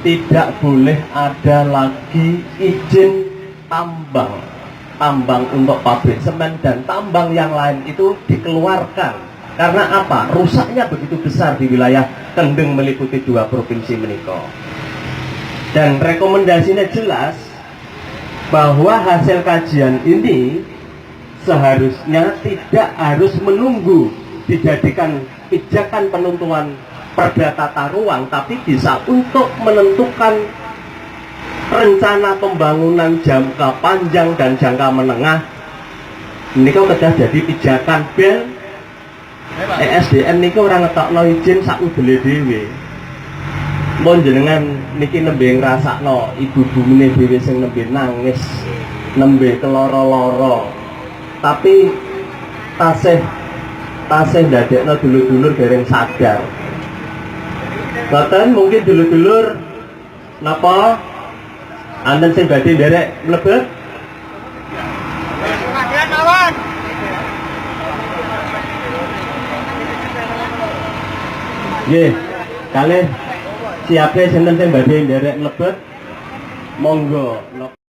tidak boleh ada lagi izin tambang untuk pabrik semen dan tambang yang lain itu dikeluarkan. Karena apa? Rusaknya begitu besar di wilayah Kendeng meliputi 2 provinsi menika. Dan rekomendasinya jelas bahwa hasil kajian ini seharusnya tidak harus menunggu dijadikan pijakan penentuan perda tata ruang, tapi bisa untuk menentukan rencana pembangunan jangka panjang dan jangka menengah. Ini kok kedah jadi pijakan bel ESDM niki ora ngetokno izin sakudele dhewe. Mun jenengan niki nembe ngrasakno ibu bumine dhewe sing nembe nangis, nembe keloro-loro. Tapi tasih ndadekno dulur-dulur dereng sadar. Boten mungkin dulur-dulur napa anten sing badhe nderek mlebet? Nggih, kalih siape sinten sing badhe nderek mlebet? Monggo.